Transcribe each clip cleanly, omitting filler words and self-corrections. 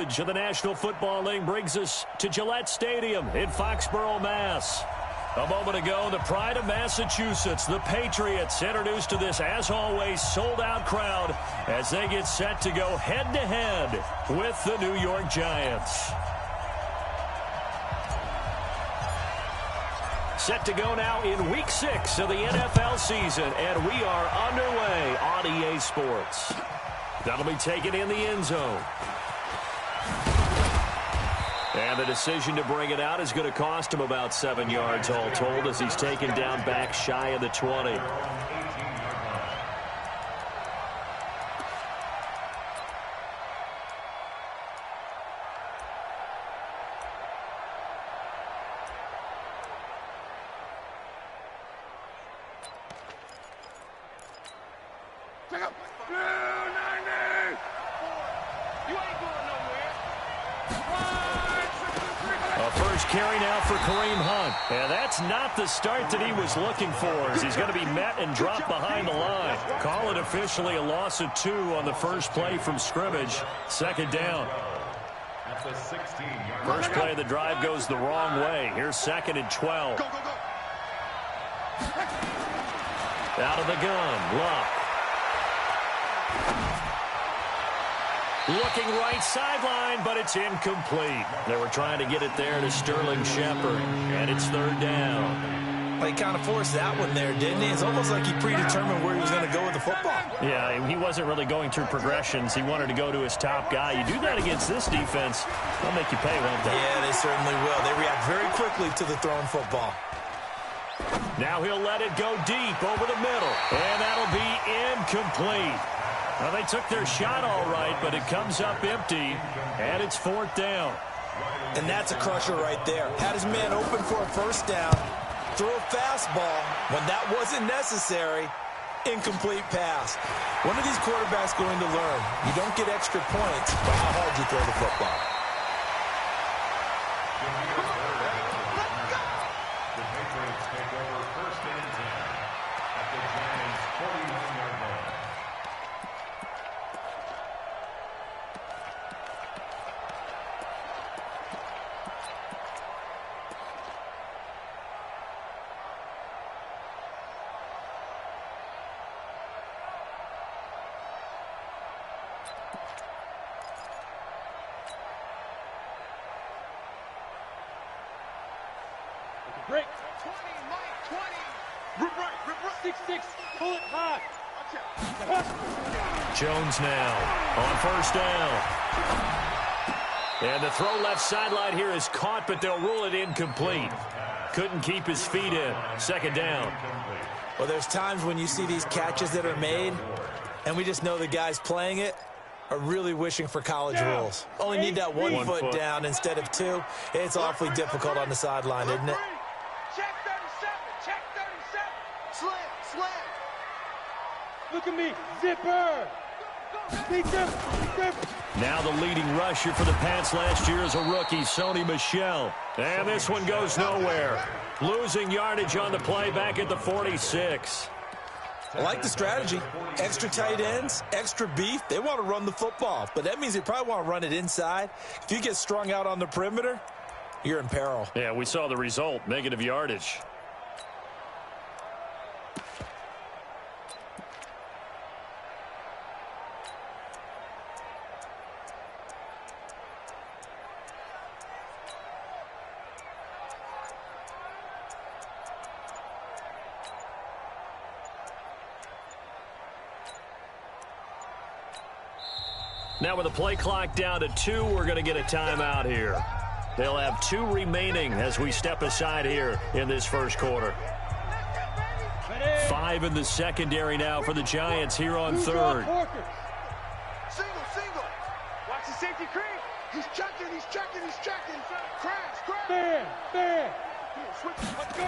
coverage of the National Football League brings us to Gillette Stadium in Foxborough, Mass. A moment ago, the pride of Massachusetts, the Patriots, introduced to this, as always, sold-out crowd as they get set to go head-to-head with the New York Giants. Set to go now in Week 6 of the NFL season, and we are underway on EA Sports. That'll be taken in the end zone. And the decision to bring it out is going to cost him about 7 yards all told as he's taken down back shy of the 20. Carry now for Kareem Hunt. And that's not the start that he was looking for, as he's going to be met and dropped behind the line. Call it officially a loss of 2 on the first play from scrimmage. Second down. First play of the drive goes the wrong way. Here's 2nd and 12. Out of the gun, Luck. Looking right sideline, but it's incomplete. They were trying to get it there to Sterling Shepard, and it's 3rd down. Well, he kind of forced that one there, didn't he? It's almost like he predetermined where he was going to go with the football. Yeah, he wasn't really going through progressions. He wanted to go to his top guy. You do that against this defense, they'll make you pay, won't they? Yeah, they certainly will. They react very quickly to the thrown football. Now he'll let it go deep over the middle, and that'll be incomplete. Well, they took their shot all right, but it comes up empty, and it's 4th down. And that's a crusher right there. Had his man open for a first down, threw a fastball. When that wasn't necessary, incomplete pass. When are these quarterbacks going to learn? You don't get extra points by how hard you throw the football. The Patriots take over 1st and 10 at the Giants' 41-yard line. Break. 20, Mike, 20. Rip right. 6-6. Pull it high. Jones now on 1st down. And the throw left sideline here is caught, but they'll rule it incomplete. Couldn't keep his feet in. 2nd down. Well, there's times when you see these catches that are made, and we just know the guys playing it are really wishing for college rules. Only need that one foot down instead of 2. It's awfully difficult on the sideline, isn't it? Check 37. Check 37. Slam. Look at me. Zipper. Beat them. Now the leading rusher for the Pats last year is a rookie, Sony Michel. And this one goes nowhere. Losing yardage on the play back at the 46. I like the strategy. Extra tight ends, extra beef. They want to run the football, but that means they probably want to run it inside. If you get strung out on the perimeter, you're in peril. Yeah, we saw the result, negative yardage. Now with the play clock down to 2, we're going to get a timeout here. They'll have 2 remaining as we step aside here in this first quarter. 5 in the secondary now for the Giants here on 3rd. Single. Watch the safety creep. He's checking. Crash. Fair. Let's go.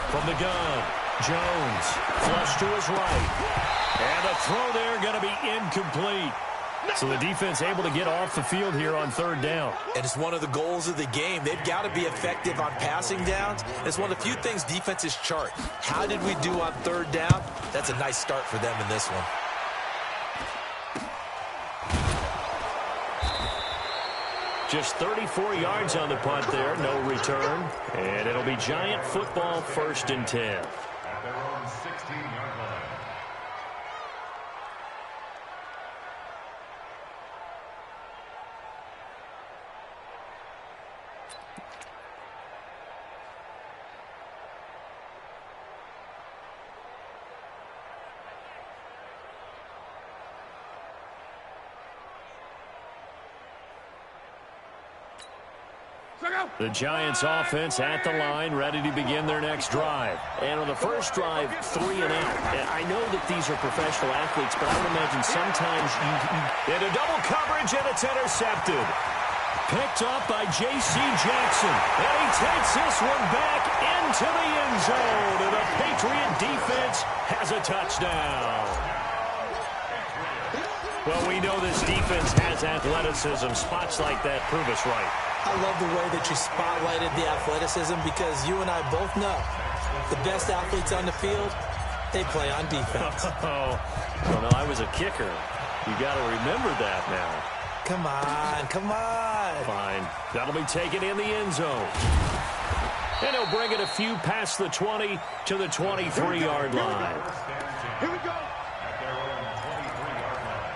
From the gun, Jones, flush to his right. And the throw there going to be incomplete. So the defense able to get off the field here on 3rd down. And it's one of the goals of the game. They've got to be effective on passing downs. It's one of the few things defenses chart. How did we do on 3rd down? That's a nice start for them in this one. Just 34 yards on the punt there, no return. And it'll be Giant football, 1st and 10. At their own 16-yard line. The Giants offense at the line, ready to begin their next drive. And on the first drive, 3 and out. I know that these are professional athletes, but I would imagine sometimes into double coverage, and it's intercepted. Picked up by J.C. Jackson. And he takes this one back into the end zone. And the Patriot defense has a touchdown. Well, we know this defense has athleticism. Spots like that prove us right. I love the way that you spotlighted the athleticism because you and I both know the best athletes on the field, they play on defense. Oh, well, no, I was a kicker. You got to remember that now. Come on, come on. Fine. That'll be taken in the end zone. And he'll bring it a few past the 20 to the 23-yard line. Here we go. At their own 23-yard line.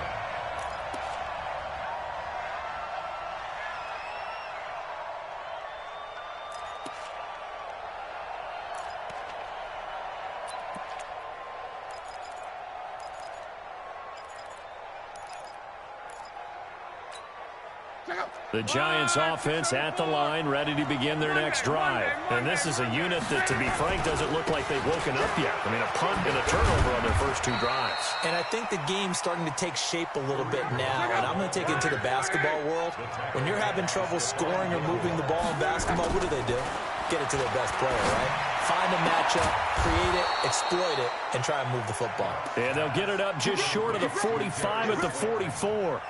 The Giants offense at the line, ready to begin their next drive. And this is a unit that, to be frank, doesn't look like they've woken up yet. I mean, a punt and a turnover on their first 2 drives. And I think the game's starting to take shape a little bit now. And I'm going to take it to the basketball world. When you're having trouble scoring or moving the ball in basketball, what do? Get it to their best player, right? Find a matchup, create it, exploit it, and try and move the football. And they'll get it up just short of the 45 at the 44.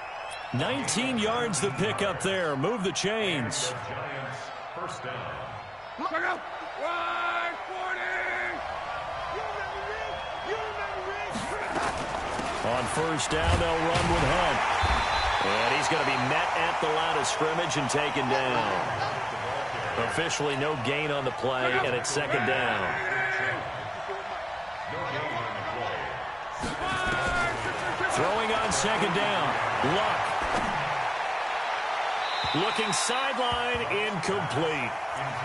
19 yards the pick up there. Move the chains. Giants, first down. Check out. 140. On first down, they'll run with Hunt. And he's going to be met at the line of scrimmage and taken down. Officially no gain on the play, and it's 2nd down. Throwing on 2nd down. Luck. Looking sideline, incomplete.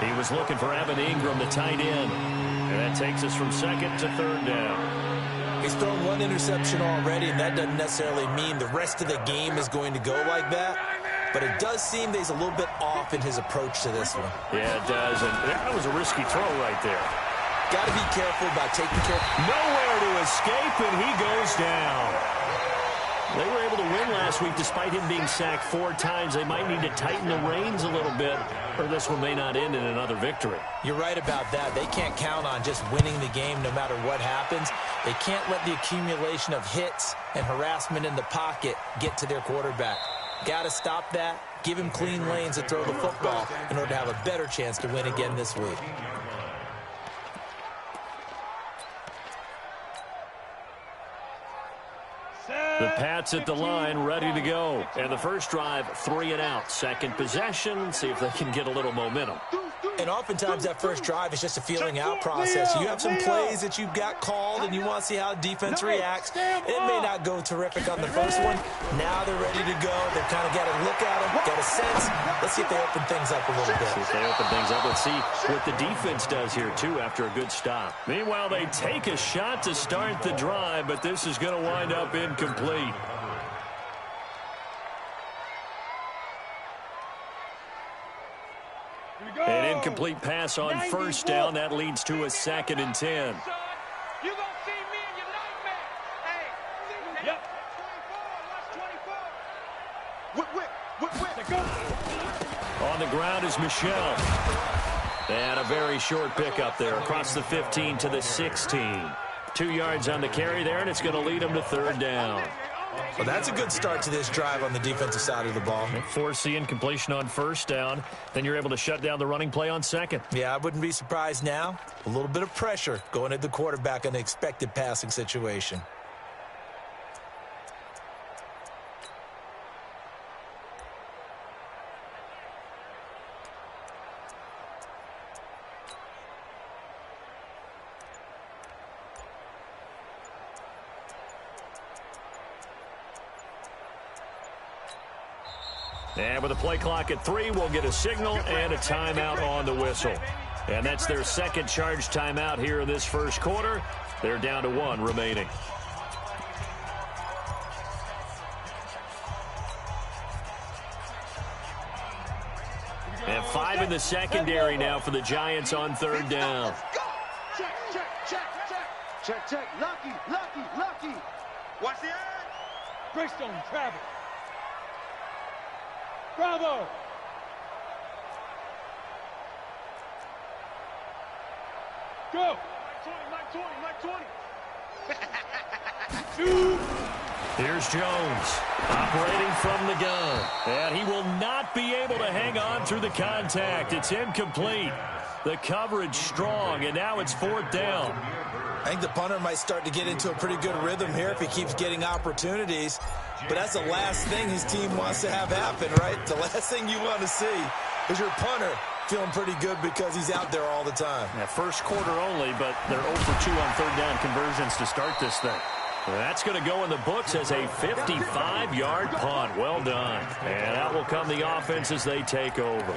He was looking for Evan Ingram, the tight end. And that takes us from 2nd to 3rd down. He's thrown 1 interception already, and that doesn't necessarily mean the rest of the game is going to go like that. But it does seem that he's a little bit off in his approach to this one. Yeah, it does. And that was a risky throw right there. Got to be careful about taking care. Nowhere to escape, and he goes down. They were able to win last week despite him being sacked 4 times. They might need to tighten the reins a little bit, or this one may not end in another victory. You're right about that. They can't count on just winning the game no matter what happens. They can't let the accumulation of hits and harassment in the pocket get to their quarterback. Got to stop that, give him clean lanes to throw the football in order to have a better chance to win again this week. The Pats at the line, ready to go. And the first drive, 3 and out. Second possession, see if they can get a little momentum. And oftentimes that first drive is just a feeling out process. You have some plays that you've got called and you want to see how defense reacts. It may not go terrific on the first one. Now they're ready to go. They've kind of got a look at them, got a sense. Let's see if they open things up a little bit. See if they open things up. Let's see what the defense does here, too, after a good stop. Meanwhile, they take a shot to start the drive, but this is going to wind up incomplete. An incomplete pass on first down. That leads to a 2nd and 10. You gonna see me in your nightmare. Hey, yep. 24, watch 24. Whip. On the ground is Michelle. And a very short pickup there across the 15 to the 16. 2 yards on the carry there, and it's going to lead them to 3rd down. Well, that's a good start to this drive on the defensive side of the ball. Force the incompletion on first down. Then you're able to shut down the running play on 2nd. Yeah, I wouldn't be surprised now. A little bit of pressure going at the quarterback in an expected passing situation. And with a play clock at 3, we'll get a signal and a timeout on the whistle. And that's their second charge timeout here in this first quarter. They're down to 1 remaining. And 5 in the secondary now for the Giants on 3rd down. Check, check, check, check. Check, check. Lucky, lucky, lucky. Watch the end. Greystone, travel. Bravo. Go. Mike 20, Mike 20, Mike 20. Here's Jones, operating from the gun. And he will not be able to hang on through the contact. It's incomplete. The coverage strong, and now it's 4th down. I think the punter might start to get into a pretty good rhythm here if he keeps getting opportunities. But that's the last thing his team wants to have happen, right? The last thing you want to see is your punter feeling pretty good because he's out there all the time. Yeah, first quarter only, but they're 0 for 2 on 3rd down conversions to start this thing. That's going to go in the books as a 55-yard punt. Well done. And out will come the offense as they take over.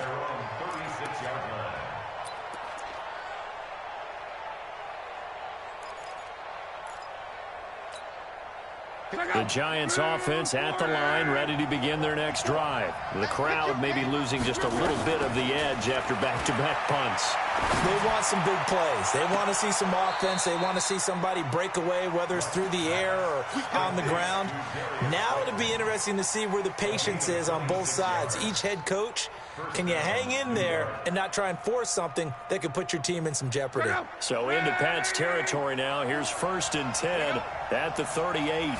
The Giants offense at the line, ready to begin their next drive. The crowd may be losing just a little bit of the edge after back-to-back punts. They want some big plays. They want to see some offense. They want to see somebody break away, whether it's through the air or on the ground. Now it'll be interesting to see where the patience is on both sides. Each head coach, can you hang in there and not try and force something that could put your team in some jeopardy? So into Pat's territory now. Here's 1st and 10 at the 38.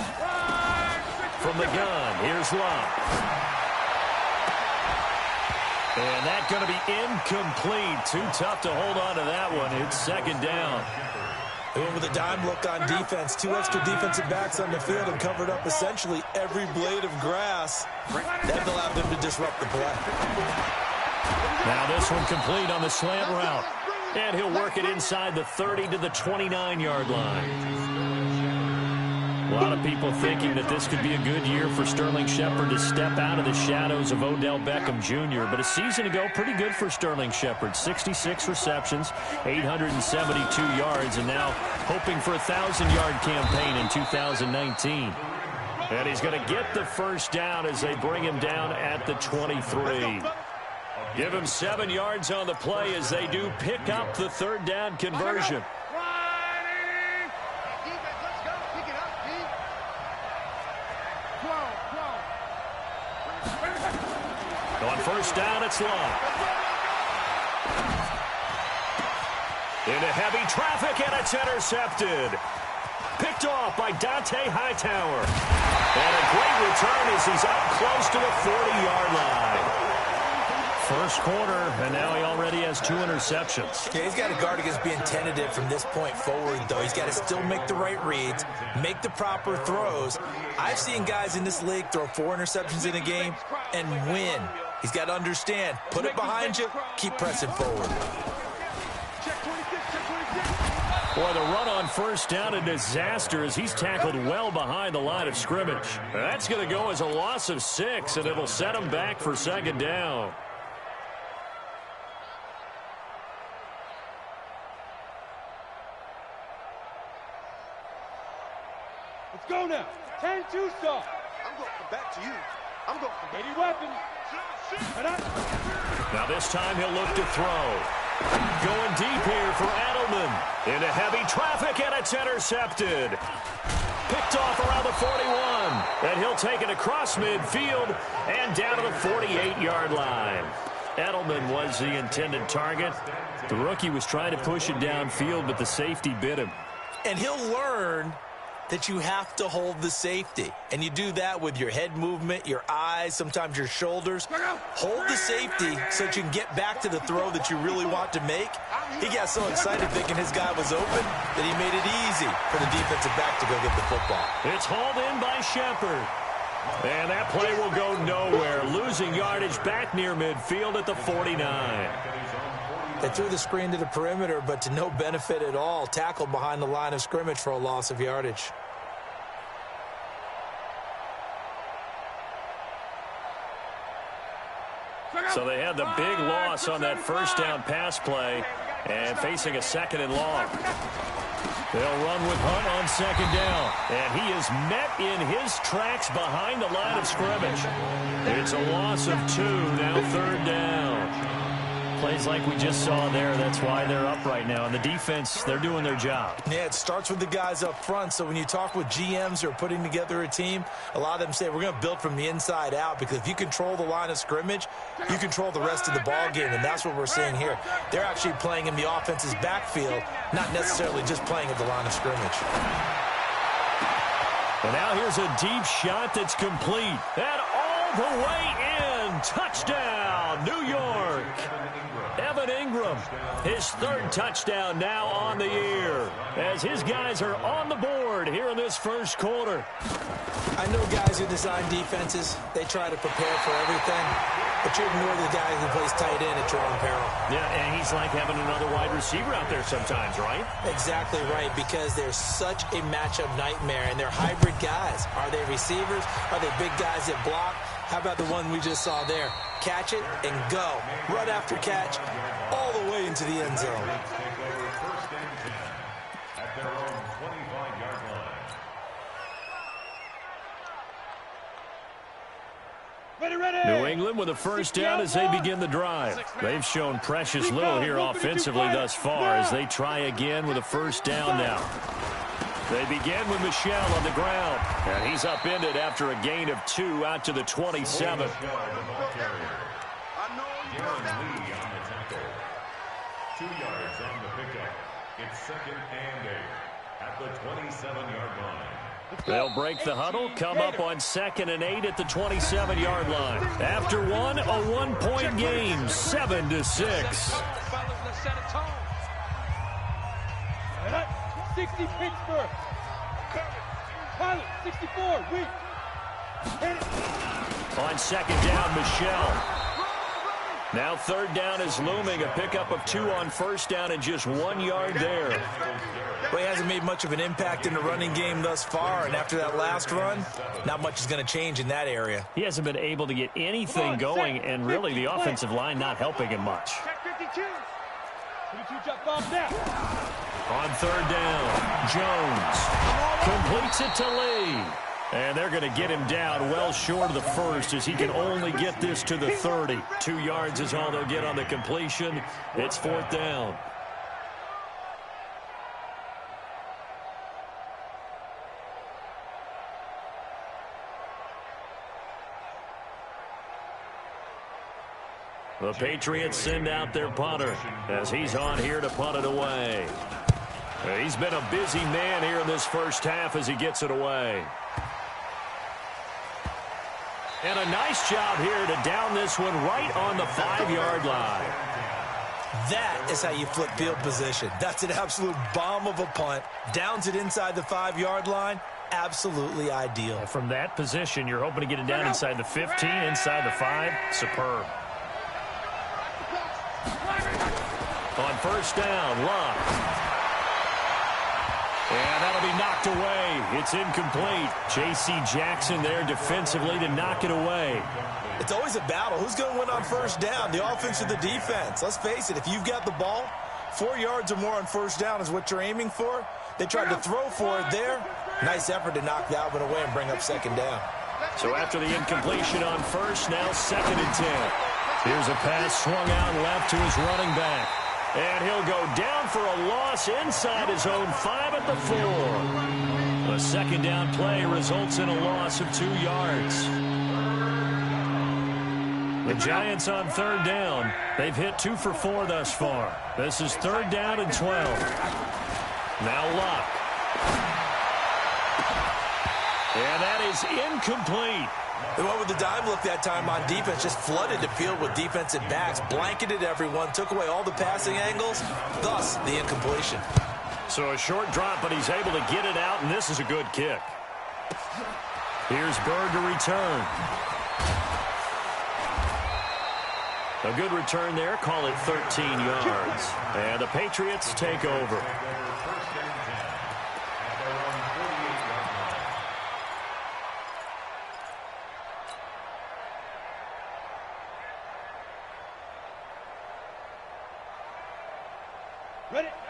From the gun, here's Love. And that's going to be incomplete. Too tough to hold on to that one. It's 2nd down. They went with a dime look on defense. 2 extra defensive backs on the field and covered up essentially every blade of grass. That allowed them to disrupt the play. Now this one complete on the slant route. And he'll work it inside the 30 to the 29-yard line. A lot of people thinking that this could be a good year for Sterling Shepard to step out of the shadows of Odell Beckham Jr. But a season ago, pretty good for Sterling Shepard. 66 receptions, 872 yards, and now hoping for a 1,000-yard campaign in 2019. And he's going to get the first down as they bring him down at the 23. Give him 7 yards on the play as they do pick up the 3rd down conversion. On 1st down, it's Long. Into heavy traffic, and it's intercepted. Picked off by Dante Hightower. And a great return as he's up close to the 40-yard line. First quarter, and now he already has 2 interceptions. Yeah, he's got to guard against being tentative from this point forward, though. He's got to still make the right reads, make the proper throws. I've seen guys in this league throw 4 interceptions in a game and win. He's got to understand, put it behind you, keep pressing forward. Boy, the run on 1st down, a disaster as he's tackled well behind the line of scrimmage. That's going to go as a loss of 6, and it'll set him back for 2nd down. Let's go now. 10-2 start. I'm going to come back to you. I'm going to get your weapon. Now this time he'll look to throw. Going deep here for Edelman. Into heavy traffic, and it's intercepted. Picked off around the 41. And he'll take it across midfield and down to the 48-yard line. Edelman was the intended target. The rookie was trying to push it downfield, but the safety bit him. And he'll learn that you have to hold the safety. And you do that with your head movement, your eyes, sometimes your shoulders. Hold the safety so that you can get back to the throw that you really want to make. He got so excited thinking his guy was open that he made it easy for the defensive back to go get the football. It's hauled in by Shepard. And that play will go nowhere. Losing yardage back near midfield at the 49. They threw the screen to the perimeter, but to no benefit at all. Tackled behind the line of scrimmage for a loss of yardage. So they had the big loss on that first down pass play and facing a 2nd and long. They'll run with Hunt on 2nd down. And he is met in his tracks behind the line of scrimmage. It's a loss of 2, now 3rd down. Plays like we just saw there. That's why they're up right now. And the defense, they're doing their job. Yeah, it starts with the guys up front. So when you talk with GMs who are putting together a team, a lot of them say we're going to build from the inside out, because if you control the line of scrimmage, you control the rest of the ball game, and that's what we're seeing here. They're actually playing in the offense's backfield, not necessarily just playing at the line of scrimmage. And now here's a deep shot that's complete. And all the way in. Touchdown, New York. Evan Ingram, his 3rd touchdown now on the year, as his guys are on the board here in this first quarter. I know guys who design defenses, they try to prepare for everything, but you ignore the guy who plays tight end at your own peril. Yeah, and he's like having another wide receiver out there sometimes, right? Exactly right, because they're such a matchup nightmare, and they're hybrid guys. Are they receivers? Are they big guys that block? How about the one we just saw there? Catch it and go. Run after catch all the way into the end zone. New England with a first down as they begin the drive. They've shown precious little here offensively thus far as they try again with a first down now. They begin with Michel on the ground, and he's upended after a gain of 2 out to the 27. Lee on the tackle. 2 yards on the pickup. It's 2nd and 8 at the 27-yard line. They'll break the huddle, come up on 2nd and 8 at the 27-yard line. After one, a 1-point game, 7-6. 60 Pittsburgh. Pilot, 64, weak. On 2nd down, Michel. Now 3rd down is looming. A pickup of 2 on 1st down and just 1 yard there. Well, he hasn't made much of an impact in the running game thus far, and after that last run, not much is going to change in that area. He hasn't been able to get anything going, and really the offensive line not helping him much. Check 52. 52 jump off now. On 3rd down, Jones completes it to Lee. And they're going to get him down well short of the 1st as he can only get this to the 30. 2 yards is all they'll get on the completion. It's 4th down. The Patriots send out their punter as he's on here to punt it away. He's been a busy man here in this first half as he gets it away. And a nice job here to down this one right on the 5-yard line. That is how you flip field position. That's an absolute bomb of a punt. Downs it inside the 5-yard line. Absolutely ideal. From that position, you're hoping to get it down inside the 15, inside the 5. Superb. On 1st down, Luck. And that'll be knocked away. It's incomplete. J.C. Jackson there defensively to knock it away. It's always a battle. Who's going to win on 1st down, the offense or the defense? Let's face it, if you've got the ball, 4 yards or more on 1st down is what you're aiming for. They tried to throw for it there. Nice effort to knock that one away and bring up 2nd down. So after the incompletion on 1st, now 2nd and 10. Here's a pass swung out left to his running back. And he'll go down for a loss inside his own 5 at the 4. A 2nd down play results in a loss of 2 yards. The Giants on 3rd down. They've hit 2 for 4 thus far. This is 3rd down and 12. Now Luck. And that is incomplete. They went with the dime look that time on defense, just flooded the field with defensive backs, blanketed everyone, took away all the passing angles, thus the incompletion. So a short drop, but he's able to get it out, and this is a good kick. Here's Bird to return. A good return there, call it 13 yards. And the Patriots take over.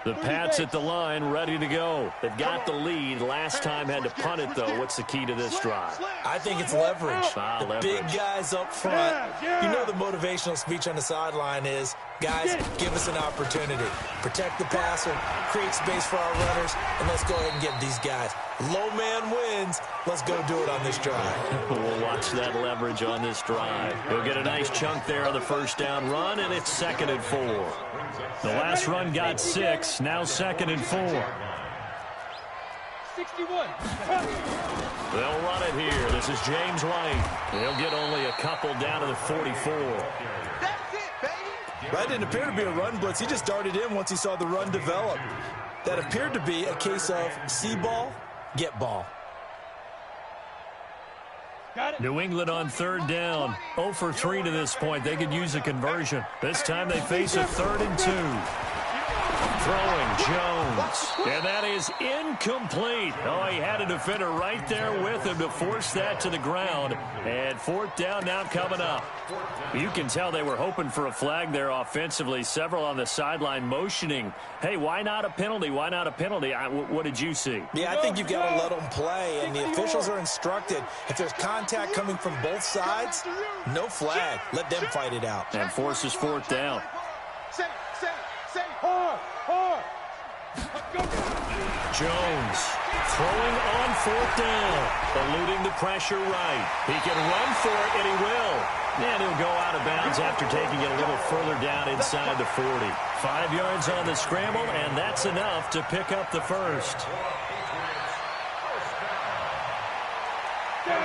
The Pats at the line, ready to go. They've got the lead. Last time had to punt it, though. What's the key to this drive? I think it's leverage. The leverage. big guys up front. You know the motivational speech on the sideline is, guys, give us an opportunity. Protect the passer, create space for our runners, and let's go ahead and get these guys. Low man wins. Let's go do it on this drive. We'll watch that leverage on this drive. He'll get a nice chunk there on the first down run, and it's 2nd and 4. The last run got 6, now 2nd and 4. 61. They'll run it here. This is James White. He'll get only a couple down to the 44. That's it, baby. That didn't appear to be a run blitz. He just darted in once he saw the run develop. That appeared to be a case of see ball, get ball. New England on 3rd down. 0 for 3 to this point. They could use a conversion. This time they face a 3rd and 2. Throwing Jones. And that is incomplete. Oh, he had a defender right there with him to force that to the ground. And 4th down now coming up. You can tell they were hoping for a flag there offensively. Several on the sideline motioning. Hey, why not a penalty? Why not a penalty? What did you see? Yeah, I think you've got to let them play. And the officials are instructed, if there's contact coming from both sides, no flag. Let them fight it out. And forces 4th down. Jones throwing on 4th down, eluding the pressure right. He can run for it, and he will. And he'll go out of bounds after taking it a little further down inside the 40. 5 yards on the scramble, and that's enough to pick up the first.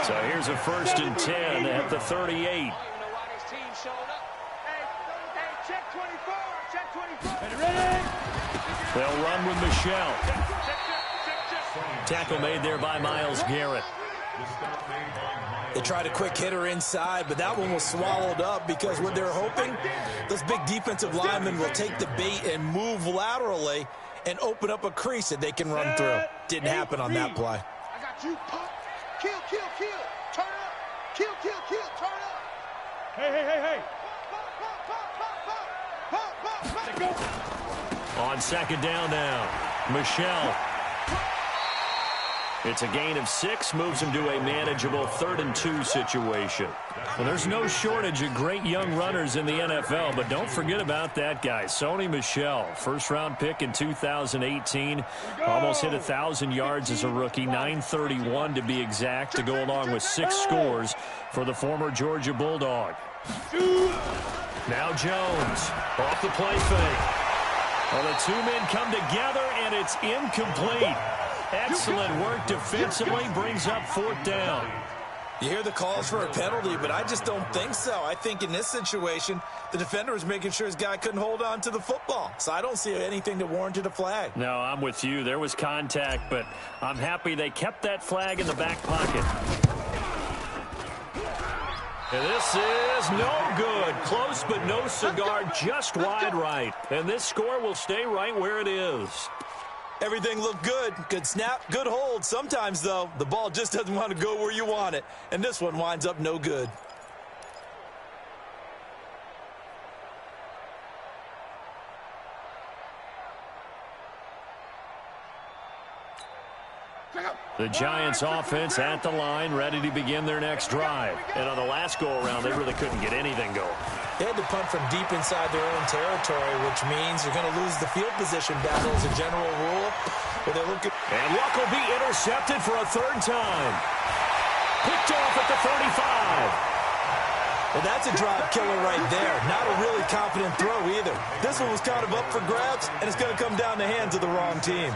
So here's a 1st and 10 at the 38. Check 24. Check 24. Ready? They'll run with Michelle. Tackle made there by Myles Garrett. They tried a quick hitter inside, but that one was swallowed up because what they're hoping, this big defensive lineman will take the bait and move laterally and open up a crease that they can run through. Didn't happen on that play. I got you. Pop. Kill. Turn up. Kill. Turn up. Hey. Pop. Let go. On 2nd down now, Michelle. It's a gain of 6, moves him to a manageable 3rd and 2 situation. Well, there's no shortage of great young runners in the NFL, but don't forget about that guy, Sony Michel. First-round pick in 2018. Almost hit 1,000 yards as a rookie, 931 to be exact, to go along with 6 scores for the former Georgia Bulldog. Now Jones, off the play fake. Well, the 2 men come together, and it's incomplete. Excellent work defensively, brings up 4th down. You hear the calls for a penalty, but I just don't think so. I think in this situation, the defender was making sure his guy couldn't hold on to the football. So I don't see anything that warranted a flag. No, I'm with you. There was contact, but I'm happy they kept that flag in the back pocket. And this is no good. Close, but no cigar, just wide right. And this score will stay right where it is. Everything looked good. Good snap, good hold. Sometimes, though, the ball just doesn't want to go where you want it. And this one winds up no good. The Giants offense at the line, ready to begin their next drive. And on the last go-around, they really couldn't get anything going. They had to punt from deep inside their own territory, which means you're going to lose the field position battle as a general rule. And Luck will be intercepted for a 3rd time. Picked off at the 35. Well, that's a drive killer right there. Not a really confident throw either. This one was kind of up for grabs, and it's going to come down the hands of the wrong team.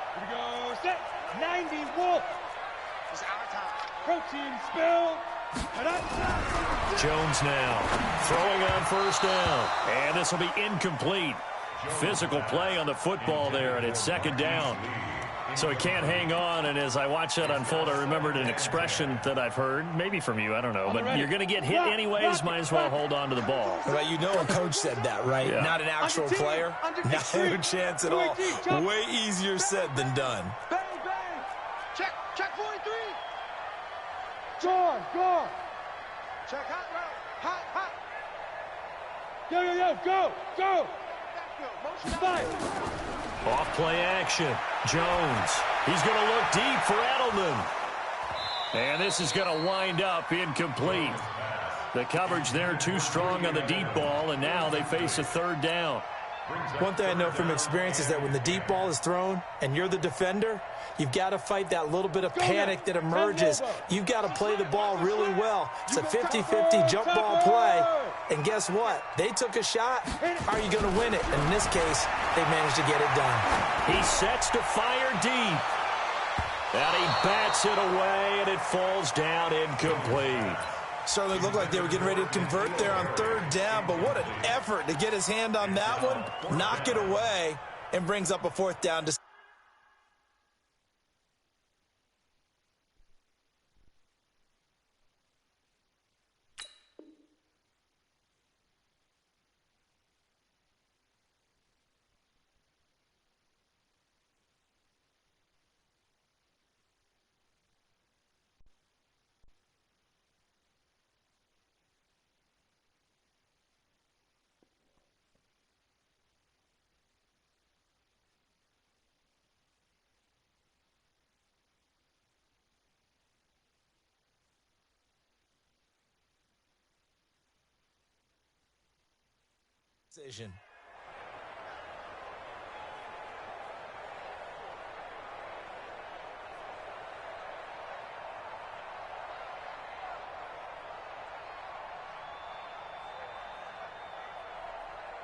Here we go. Set. 90 Wolf. It's our time. Protein spill. Jones now throwing on 1st down. And this will be incomplete. Physical play on the football there, and it's 2nd down. So he can't hang on, and as I watch that unfold, I remembered an expression that I've heard, maybe from you, I don't know, but you're going to get hit anyways, might as well hold on to the ball. Well, you know a coach said that, right? Yeah. Not an actual player. Not a chance at all. Way easier said than done. Bang, bang. Check 43. Gone. Check hot route. Hot, hot. Yo, go, go. Fire. Off play action. Jones. He's going to look deep for Edelman. And this is going to wind up incomplete. The coverage there too strong on the deep ball, and now they face a third down. One thing I know from experience is that when the deep ball is thrown and you're the defender, you've got to fight that little bit of panic that emerges. You've got to play the ball really well. It's a 50-50 jump ball play. And guess what? They took a shot. How are you going to win it? And in this case, they managed to get it done. He sets to fire deep. And he bats it away, and it falls down incomplete. Certainly looked like they were getting ready to convert there on third down, but what an effort to get his hand on that one, knock it away, and brings up a fourth down. Decision.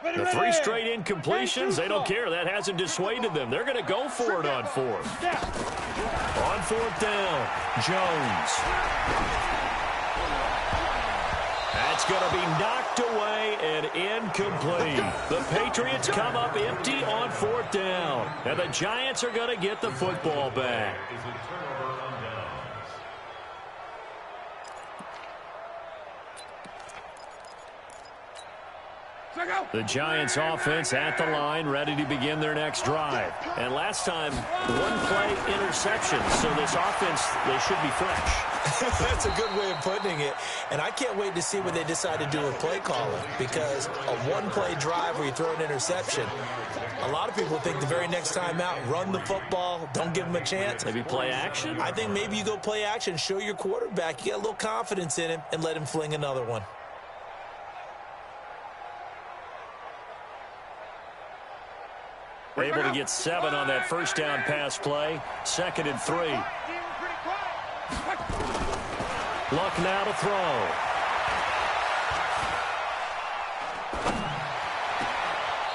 The three straight incompletions, they don't care. That hasn't dissuaded them. They're going to go for it on fourth. On fourth down, Jones. That's going to be knocked away and incomplete. The Patriots come up empty on fourth down. And the Giants are going to get the football back. The Giants offense at the line, ready to begin their next drive. And last time, one play interception. So this offense, they should be fresh. That's a good way of putting it. And I can't wait to see what they decide to do with play calling, because a one-play drive where you throw an interception, a lot of people think the very next time out, run the football, don't give them a chance. Maybe play action? I think maybe you go play action, show your quarterback, you get a little confidence in him, and let him fling another one. Able to get 7 on that first down pass play. 2nd and 3. Luck now to throw.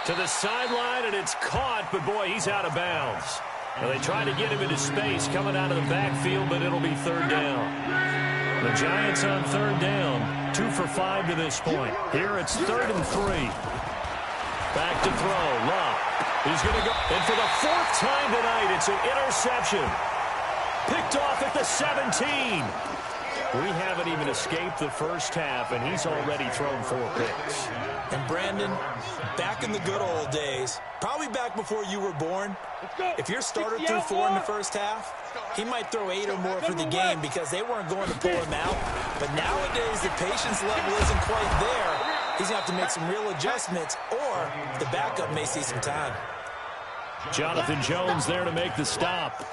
To the sideline, and it's caught, but boy, he's out of bounds. Well, they try to get him into space coming out of the backfield, but it'll be third down. The Giants on third down, 2 for 5 to this point. Here it's 3rd and 3. Back to throw, Luck. He's going to go, and for the 4th time tonight, it's an interception. Picked off at the 17. We haven't even escaped the first half, and he's already thrown 4 picks. And Brandon, back in the good old days, probably back before you were born, if your starter threw 4 in the first half, he might throw 8 or more for the game because they weren't going to pull him out. But nowadays, the patience level isn't quite there. He's going to have to make some real adjustments, or the backup may see some time. Jonathan Jones there to make the stop.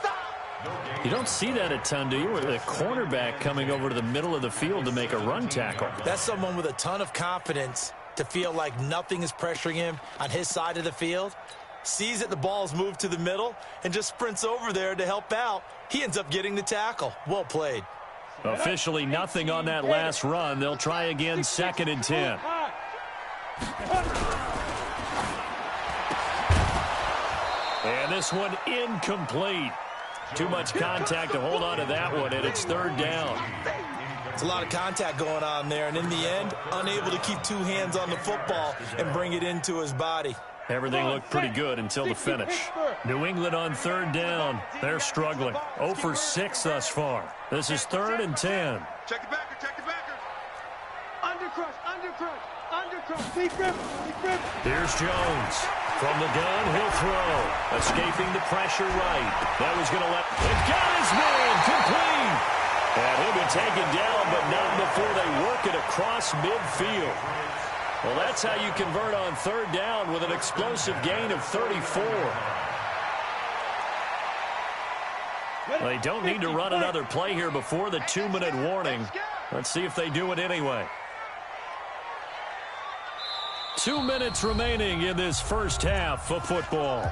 You don't see that a ton, do you? Or the cornerback coming over to the middle of the field to make a run tackle. That's someone with a ton of confidence to feel like nothing is pressuring him on his side of the field. Sees that the ball's moved to the middle and just sprints over there to help out. He ends up getting the tackle. Well played. Officially nothing on that last run. They'll try again, 2nd and 10. And this one incomplete. Too much contact to hold on to that one, and it's 3rd down. It's a lot of contact going on there, and in the end, unable to keep 2 hands on the football and bring it into his body. Everything looked pretty good until the finish. New England on 3rd down. They're struggling. 0 for 6 thus far. This is 3rd and 10. Check the backer, check the backer. Undercrush, undercrush, undercrush. Deep grip, deep grip. Here's Jones. From the gun, he'll throw. Escaping the pressure right. That was going to let... It got his man complete. And he'll be taken down, but not before they work it across midfield. Well, that's how you convert on third down with an explosive gain of 34. They don't need to run another play here before the 2-minute warning. Let's see if they do it anyway. 2 minutes remaining in this first half of football.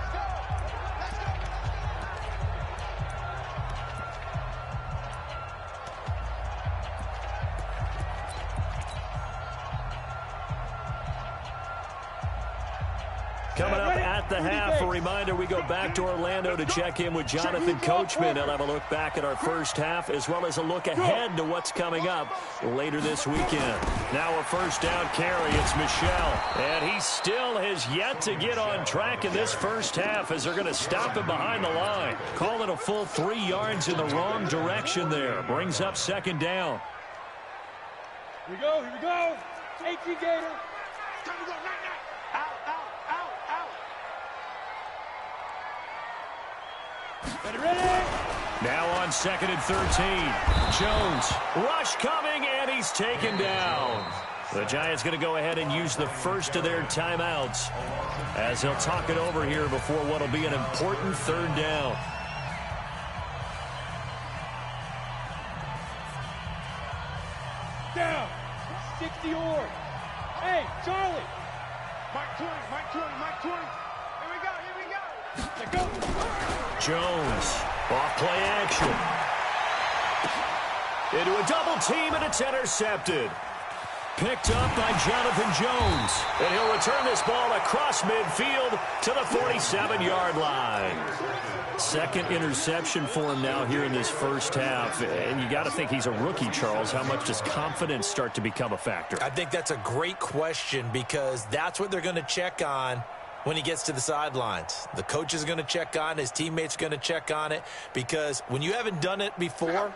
Coming up at the half, a reminder, we go back to Orlando to check in with Jonathan Coachman. He'll have a look back at our first half as well as a look ahead to what's coming up later this weekend. Now a first down carry, it's Michel. And he still has yet to get on track in this first half as they're going to stop him behind the line. Call it a full 3 yards in the wrong direction there. Brings up second down. Here we go, here we go. 18 Gator. Time to go, night. Out. Ready? Now on 2nd and 13. Jones, rush coming, and he's taken down. The Giants going to go ahead and use the first of their timeouts as they'll talk it over here before what will be an important third down. Down. 60 or. Hey, Charlie. Mike 20. Here we go. Let's go. Jones, off play action. Into a double team, and it's intercepted. Picked up by Jonathan Jones. And he'll return this ball across midfield to the 47-yard line. Second interception for him now here in this first half. And you got to think he's a rookie, Charles. How much does confidence start to become a factor? I think that's a great question because that's what they're going to check on when he gets to the sidelines. The coach is going to check on it. His teammates are going to check on it because when you haven't done it before,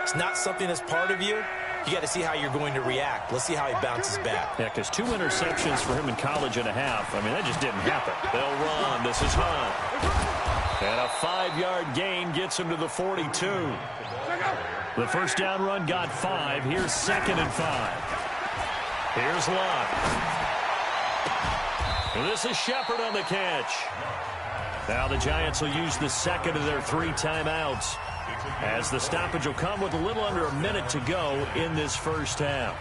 it's not something that's part of you. You got to see how you're going to react. Let's see how he bounces back. Yeah, because 2 interceptions for him in college and a half. I mean, that just didn't happen. They'll run. This is Hunt. And a 5-yard gain gets him to the 42. The first down run got 5. Here's 2nd and 5. Here's Locke. This is Shepard on the catch. Now the Giants will use the second of their 3 timeouts as the stoppage will come with a little under a minute to go in this first half.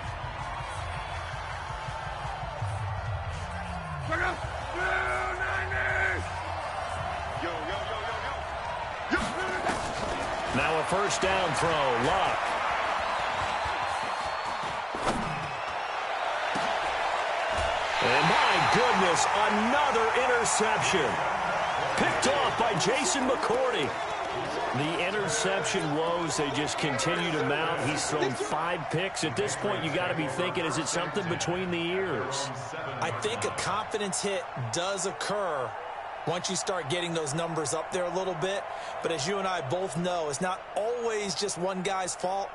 Now a first down throw. Locke. And my goodness, another interception. Picked off by Jason McCourty. The interception woes, they just continue to mount. He's thrown 5 picks. At this point, you got to be thinking, is it something between the ears? I think a confidence hit does occur once you start getting those numbers up there a little bit. But as you and I both know, it's not always just one guy's fault.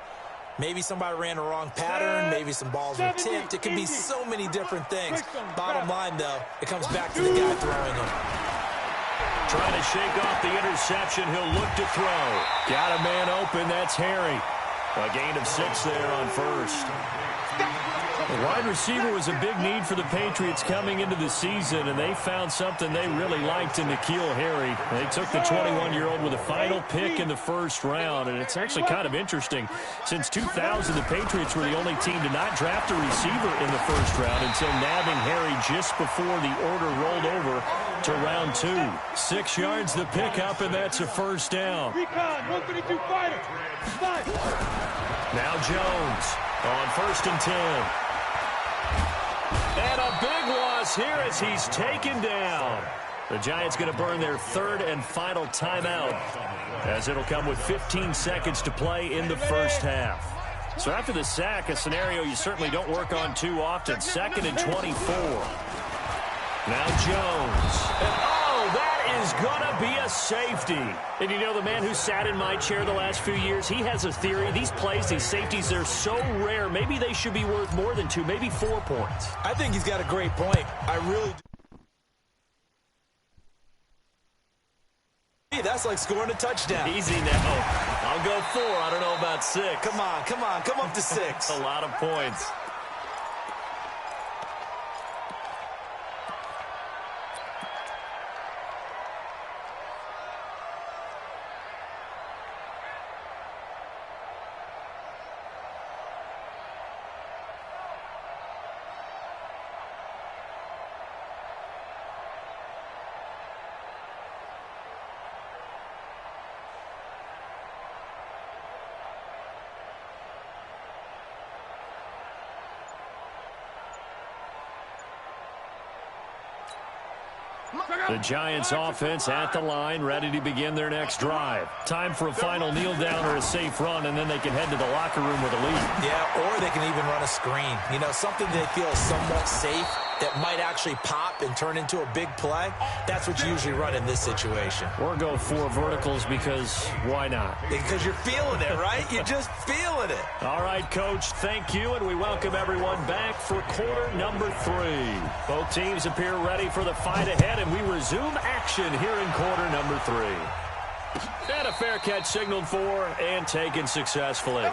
Maybe somebody ran a wrong pattern. Maybe some balls were tipped. It could be so many different things. Bottom line, though, it comes back to the guy throwing them. Trying to shake off the interception. He'll look to throw. Got a man open. That's Harry. A gain of 6 there on first. The wide receiver was a big need for the Patriots coming into the season, and they found something they really liked in N'Keal Harry. They took the 21-year-old with a final pick in the first round, and it's actually kind of interesting. Since 2000, the Patriots were the only team to not draft a receiver in the first round until nabbing Harry just before the order rolled over to round 2. 6 yards the pickup, and that's a first down. Recon, 132 fighter. Now Jones on 1st and 10. And a big loss here as he's taken down. The Giants going to burn their 3rd and final timeout as it'll come with 15 seconds to play in the first half. So after the sack, a scenario you certainly don't work on too often. 2nd and 24. Now Jones. And that is going to be a safety. And you know, the man who sat in my chair the last few years, he has a theory. These plays, these safeties, they're so rare. Maybe they should be worth more than 2, maybe 4 points. I think he's got a great point. I really That's like scoring a touchdown. Easy now. I'll go 4. I don't know about 6. Come on. Come up to 6. A lot of points. The Giants offense at the line, ready to begin their next drive. Time for a final kneel down or a safe run, and then they can head to the locker room with a lead. Yeah, or they can even run a screen. You know, something they feel somewhat safe that might actually pop and turn into a big play. That's what you usually run in this situation. Or go 4 verticals because why not? Because you're feeling it, right? You're just feeling it. All right, Coach, thank you, and we welcome everyone back for quarter number 3. Both teams appear ready for the fight ahead, and we resume action here in quarter number 3. And a fair catch signaled for and taken successfully.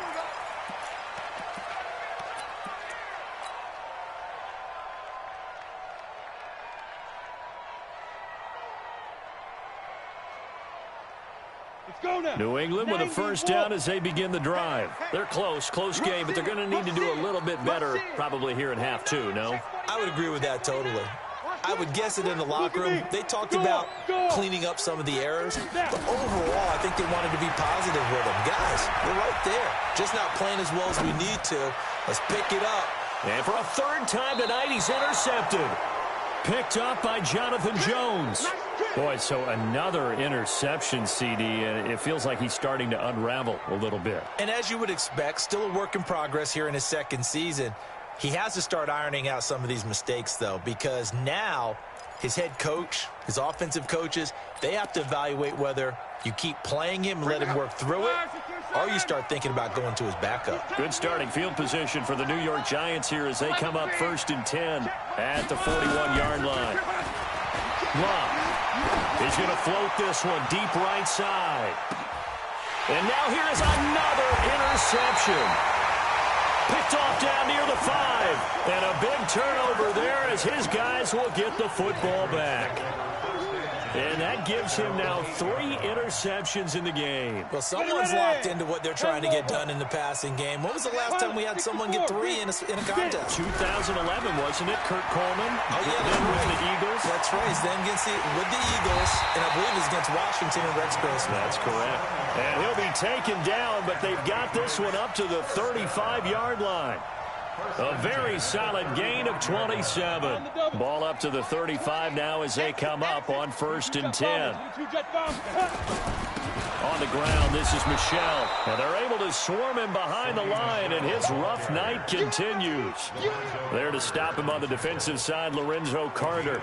New England with a first down as they begin the drive. They're close game, but they're going to need to do a little bit better probably here in half 2, no? I would agree with that totally. I would guess it in the locker room. They talked about cleaning up some of the errors, but overall, I think they wanted to be positive with them. Guys, we're right there. Just not playing as well as we need to. Let's pick it up. And for a 3rd time tonight, he's intercepted. Picked up by Jonathan Jones. Boy, so another interception, CD, and it feels like he's starting to unravel a little bit. And as you would expect, still a work in progress here in his 2nd season. He has to start ironing out some of these mistakes, though, because now his head coach, his offensive coaches, they have to evaluate whether you keep playing him and let him work through it, or you start thinking about going to his backup. Good starting field position for the New York Giants here as they come up 1st and 10 at the 41-yard line. Love. He's going to float this one deep right side. And now here is another interception. Picked off down near the 5. And a big turnover there as his guys will get the football back. And that gives him now 3 interceptions in the game. Well, someone's locked into what they're trying to get done in the passing game. When was the last time we had someone get 3 in a contest? 2011, wasn't it? Kurt Coleman. Oh, yeah, then with the Eagles. That's right. He's then with the Eagles, and I believe it's against Washington and Rex Grossman. That's correct. And he'll be taken down, but they've got this one up to the 35-yard line. A very solid gain of 27. Ball up to the 35 now as they come up on 1st and 10. On the ground, this is Michel. And they're able to swarm him behind the line, and his rough night continues. There to stop him on the defensive side, Lorenzo Carter.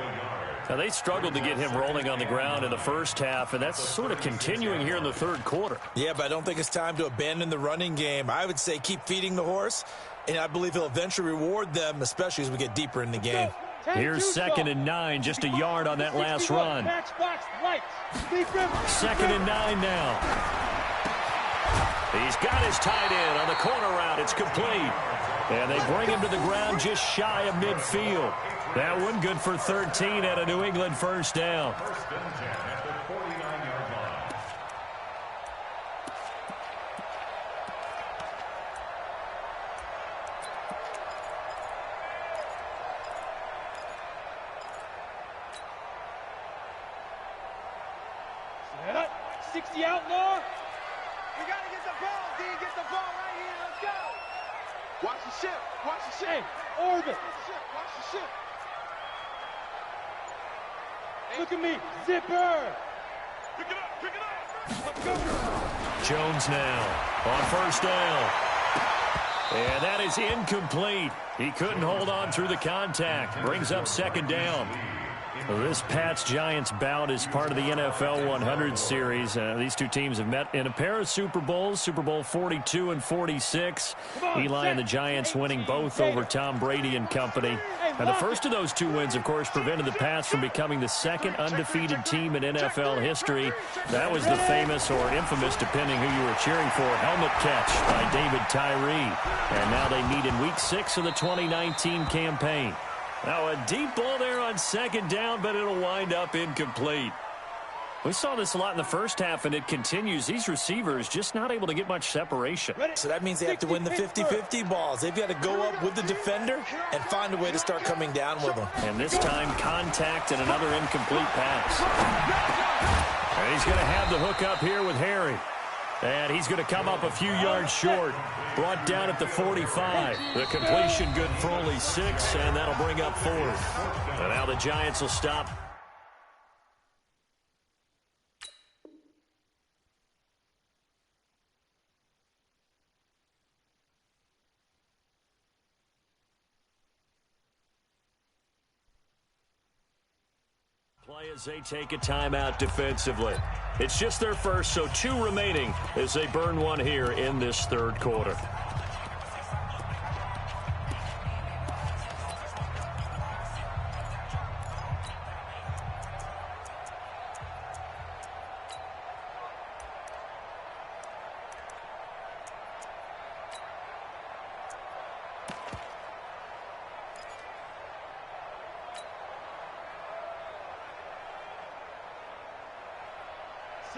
Now, they struggled to get him rolling on the ground in the first half, and that's sort of continuing here in the 3rd quarter. Yeah, but I don't think it's time to abandon the running game. I would say keep feeding the horse, and I believe he'll eventually reward them, especially as we get deeper in the game. Here's 2nd and 9, just a yard on that last run. 2nd and 9 now. He's got his tight end on the corner route. It's complete. And they bring him to the ground just shy of midfield. That one good for 13 at a New England first down. Set up. 60 outlaw. We got to get the ball, D. Get the ball right here. Let's go. Watch the ship. Watch the ship. Hey, orbit. Watch the ship. Look at me. Zipper. Pick it up. Pick it up. Let's go. Jones now on first down. And that is incomplete. He couldn't hold on through the contact. Brings up 2nd down. Well, this Pats-Giants bout is part of the NFL 100 series. These two teams have met in a pair of Super Bowls, Super Bowl 42 and 46. Eli and the Giants winning both over Tom Brady and company. And the first of those two wins, of course, prevented the Pats from becoming the second undefeated team in NFL history. That was the famous or infamous, depending who you were cheering for, helmet catch by David Tyree. And now they meet in Week 6 of the 2019 campaign. Now a deep ball there on second down, but it'll wind up incomplete. We saw this a lot in the first half, and it continues. These receivers just not able to get much separation. So that means they have to win the 50-50 balls. They've got to go up with the defender and find a way to start coming down with them. And this time, contact and another incomplete pass. And he's going to have the hook up here with Harry. And he's going to come up a few yards short. Brought down at the 45. The completion good for only 6, and that'll bring up 4th. And now the Giants will stop. Play as they take a timeout defensively. It's just their first, so 2 remaining as they burn one here in this third quarter.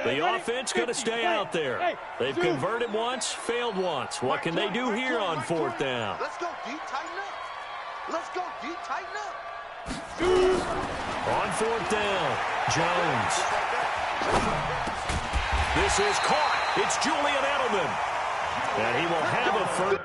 The offense going to stay out there. They've converted once, failed once. What can they do here on 4th down? Let's go deep, tighten up. Let's go deep, tighten up. On 4th down, Jones. This is caught. It's Julian Edelman. And he will have a first.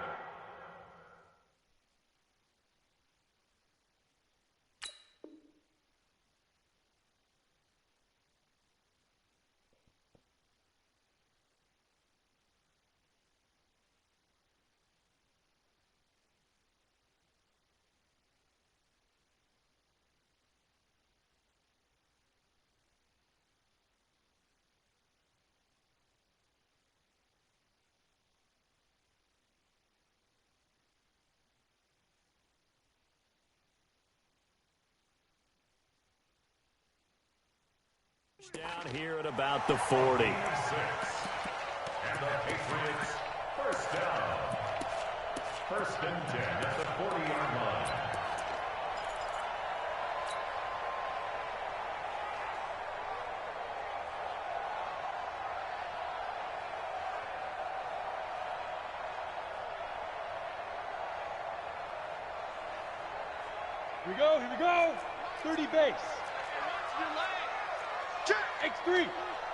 Down here at about the 40. And the Patriots, first down. 1st and 10 at the 40-yard line. Here we go. 30 base. X3,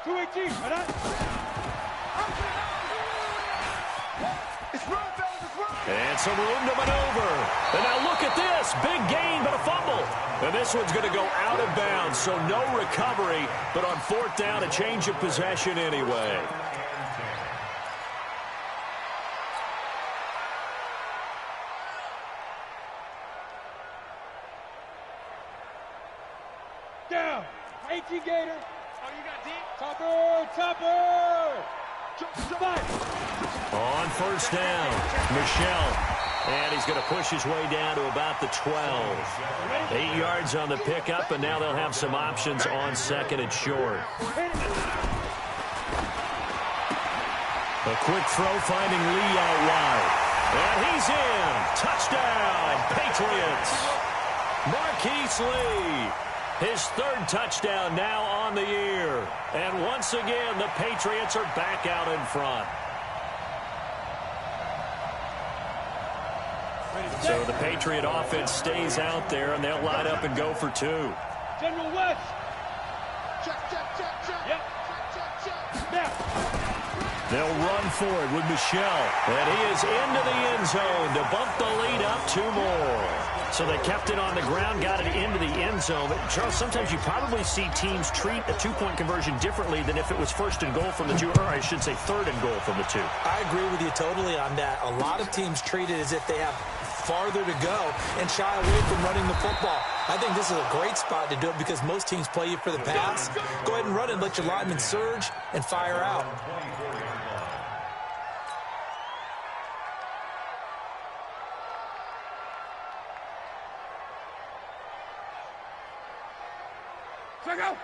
218, right on. It's run, fellas, it's run. And some room to maneuver. And now look at this. Big gain, but a fumble. And this one's going to go out of bounds, so no recovery. But on 4th down, a change of possession anyway. Down. 18 Gator. Topper! On 1st down, Michelle. And he's going to push his way down to about the 12. 8 yards on the pickup, and now they'll have some options on 2nd and short. A quick throw finding Lee out wide. And he's in. Touchdown, Patriots. Marquise Lee. His 3rd touchdown now on the year. And once again, the Patriots are back out in front. So the Patriot offense stays out there, and they'll line up and go for 2. General West. Check. Yep. Check. Now. They'll run for it with Michelle. And he is into the end zone to bump the lead up 2 more. So they kept it on the ground, got it into the end zone. But Charles, sometimes you probably see teams treat a 2-point conversion differently than if it was 1st and goal from the 2, or I should say 3rd and goal from the 2. I agree with you totally on that. A lot of teams treat it as if they have farther to go and shy away from running the football. I think this is a great spot to do it because most teams play you for the pass. Go ahead and run it, let your linemen surge and fire out.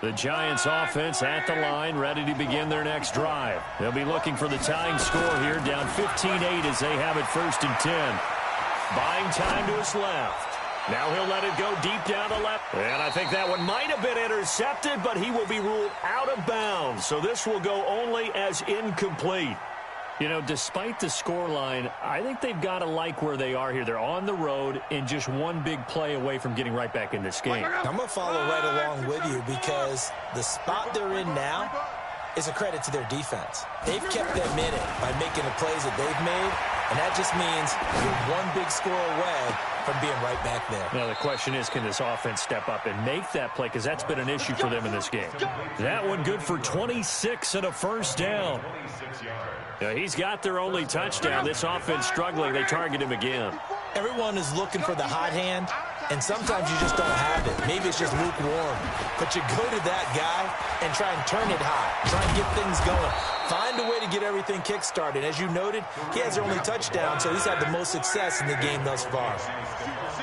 The Giants offense at the line, ready to begin their next drive. They'll be looking for the tying score here, down 15-8 as they have it 1st and 10. Buying time to his left. Now he'll let it go deep down the left. And I think that one might have been intercepted, but he will be ruled out of bounds. So this will go only as incomplete. You know, despite the scoreline, I think they've got to like where they are here. They're on the road and just one big play away from getting right back in this game. I'm going to follow right along with you because the spot they're in now is a credit to their defense. They've kept them in it by making the plays that they've made, and that just means you're one big score away from being right back there. Now the question is, can this offense step up and make that play? Because that's been an issue for them in this game. That one good for 26 and a 1st down. Now, he's got their only touchdown. This offense struggling. They target him again. Everyone is looking for the hot hand, and sometimes you just don't have it. Maybe it's just lukewarm. But you go to that guy and try and turn it hot. Try and get things going. Find a way to get everything kick-started. As you noted, he has their only touchdown, so he's had the most success in the game thus far.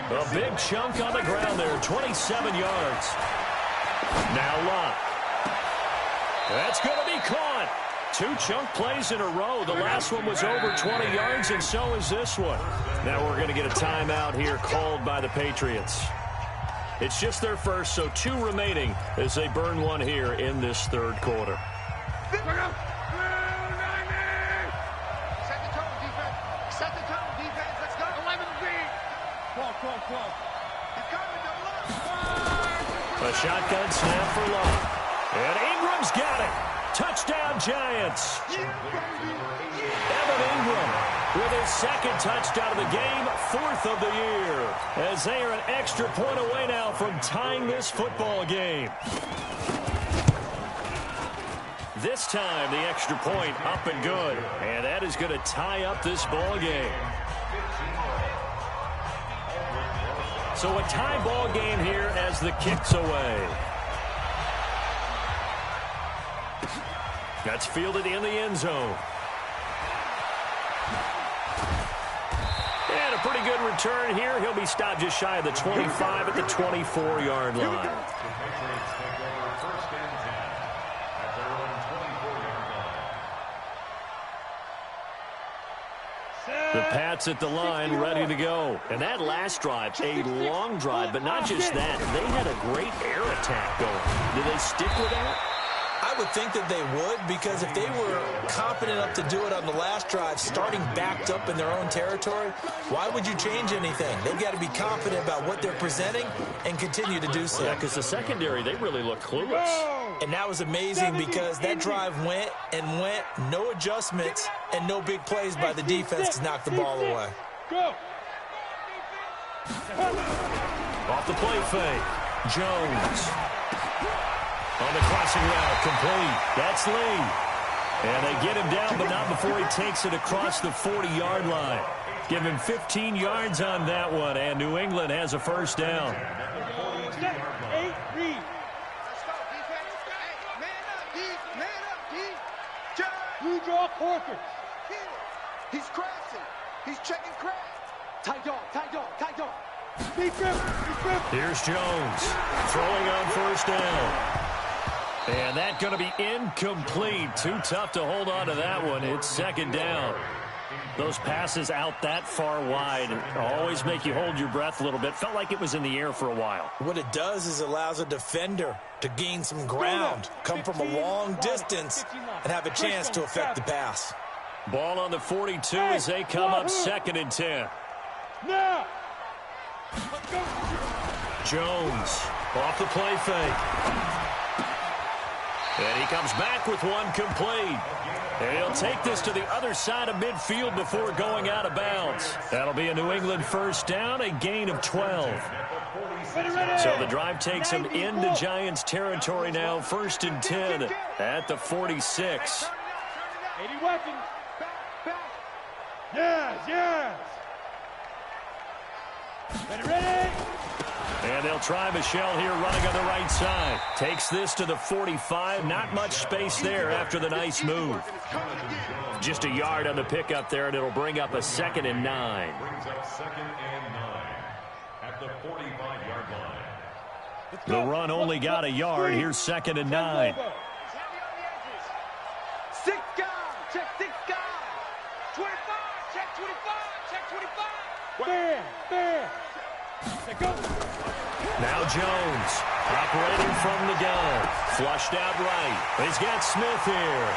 A big chunk on the ground there, 27 yards. Now Locke. That's going to be caught. 2 chunk plays in a row. The last one was over 20 yards, and so is this one. Now we're going to get a timeout here called by the Patriots. It's just their first, so 2 remaining as they burn one here in this 3rd quarter. Set the tone, defense. Set the tone, defense. Let's go. 11-B. 12. He's coming, double up. A shotgun snap for Locke. And Ingram's got it. Touchdown, Giants. Evan Ingram with his 2nd touchdown of the game, 4th of the year, as they are an extra point away now from tying this football game. This time, the extra point up and good, and that is going to tie up this ball game. So a tie ball game here as the kick's away. That's fielded in the end zone. And a pretty good return here. He'll be stopped just shy of the 25 at the 24-yard line. The Pats at the line, ready to go. And that last drive, a long drive, but not just that. They had a great air attack going. Do they stick with that? I would think that they would, because if they were confident enough to do it on the last drive, starting backed up in their own territory, why would you change anything? They've got to be confident about what they're presenting and continue to do so. Yeah, because the secondary, they really look clueless. And that was amazing because that drive went, no adjustments, and no big plays by the defense to knock the ball away. Go. Off the play fake, Jones. On the crossing route, complete. That's Lee. And they get him down, but not before he takes it across the 40-yard line. Give him 15 yards on that one, and New England has a 1st down. 8-3. Let's go, defense. Hey, man up, D. Man up, D. You draw quarters. He's crashing. He's checking crash. Tight dog. Deep grip. Here's Jones throwing on 1st down. And that's going to be incomplete. Too tough to hold on to that one. It's 2nd down. Those passes out that far wide always make you hold your breath a little bit. Felt like it was in the air for a while. What it does is allows a defender to gain some ground, come from a long distance, and have a chance to affect the pass. Ball on the 42 as they come up 2nd and 10. Now. Jones off the play fake. And he comes back with one complete. And he'll take this to the other side of midfield before going out of bounds. That'll be a New England 1st down, a gain of 12. So the drive takes him into Giants territory now, 1st and 10 at the 46. 80 weapons. Back. Yes. And they'll try Michelle here running on the right side. Takes this to the 45. Not much space there after the nice move. Just a yard on the pickup there, and it'll bring up a 2nd and 9. Brings up 2nd and 9 at the 45-yard line. The run only got a yard. Here's 2nd and 9. 6 guys. Check 6 guys. 25. Check 25. Check 25. Bam. Go. Now Jones, operating from the gun. Flushed out right. He's got Smith here.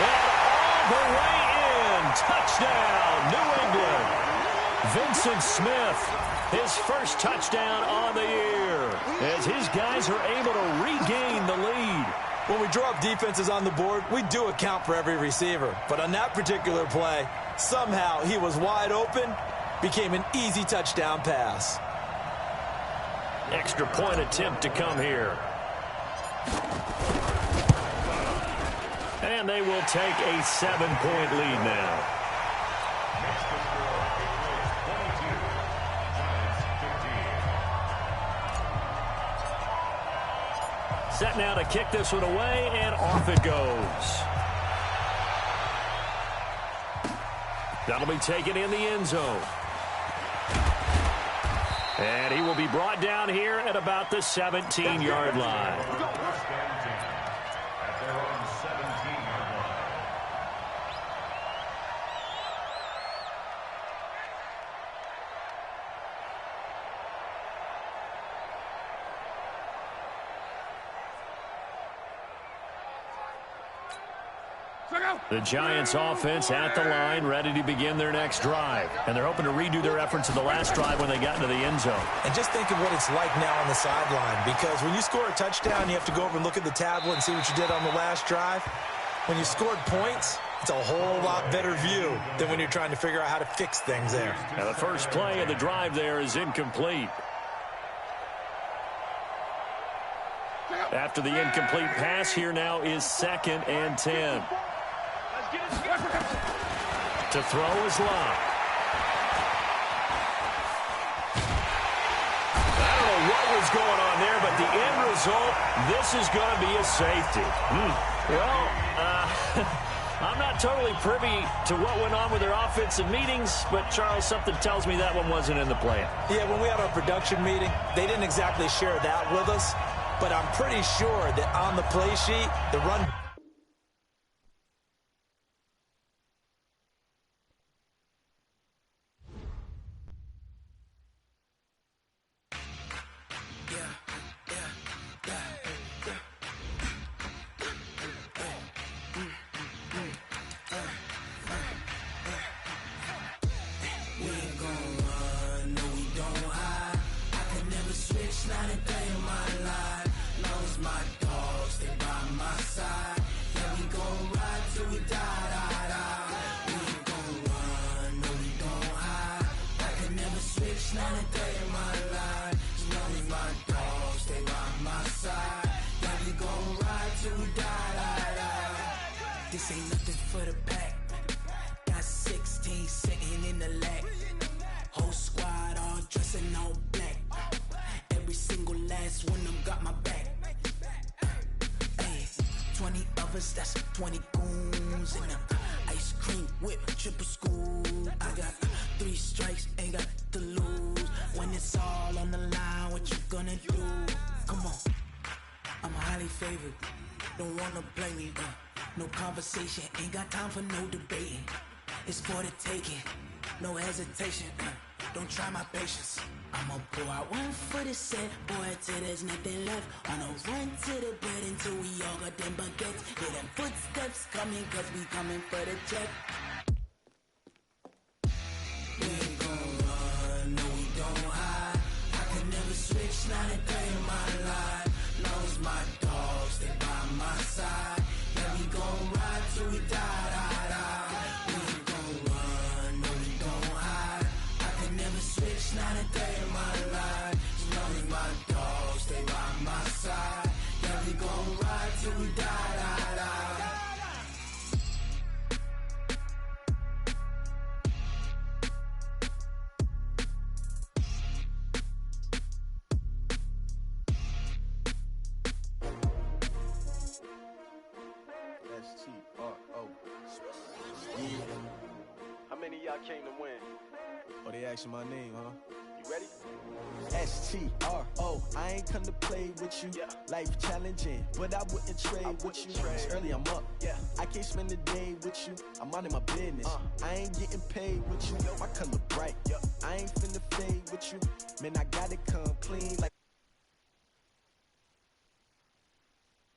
And all the way in. Touchdown, New England. Vincent Smith, his first touchdown on the year, as his guys are able to regain the lead. When we draw up defenses on the board, we do account for every receiver. But on that particular play, somehow he was wide open, became an easy touchdown pass. Extra point attempt to come here. And they will take a 7-point lead now. Set now to kick this one away, and off it goes. That'll be taken in the end zone. And he will be brought down here at about the 17-yard line. At their own 17-yard line. The Giants offense at the line, ready to begin their next drive. And they're hoping to redo their efforts of the last drive when they got into the end zone. And just think of what it's like now on the sideline, because when you score a touchdown, you have to go over and look at the tablet and see what you did on the last drive. When you scored points, it's a whole lot better view than when you're trying to figure out how to fix things there. Now the first play of the drive there is incomplete. After the incomplete pass, here now is 2nd and 10. To throw is Locke. I don't know what was going on there, but the end result, this is going to be a safety. Well, I'm not totally privy to what went on with their offensive meetings, but, Charles, something tells me that one wasn't in the plan. Yeah, when we had our production meeting, they didn't exactly share that with us, but I'm pretty sure that on the play sheet, the run... This ain't nothing for the pack. Got 16 sitting in the lag. Whole squad all dressing all black. Every single last one of them got my back. Hey, 20 of us, that's 20 goons in them. Ice cream whip, triple scoop. I got 3 strikes, ain't got to lose. When it's all on the line, what you gonna do? Come on, I'm highly favored. Don't wanna play me, no conversation, ain't got time for no debating. It's for the taking, no hesitation. Don't try my patience. I'ma pour out one for the set, boy, till there's nothing left. On a run to the bread until we all got them baguettes. Hear them footsteps coming, cause we coming for the check. We ain't gon' run, no we don't hide. I can never switch, not a day in my life. Long as my dogs stay by my side. Yeah, we gon' ride till we die, die, die. We ain't gon' run, no we don't hide. I can never switch, not a day in my life. As long as my dogs stay by my side. Yeah, we gon' ride till we die, die, die. many y'all came to win? Oh, they asking my name, huh? You ready? STRO, I ain't come to play with you. Yeah. Life challenging, but I wouldn't trade with you. It's early, I'm up. Yeah. I can't spend the day with you. I'm minding my business. I ain't getting paid with you. My color bright. Yeah. I ain't finna fade with you. Man, I gotta come clean like.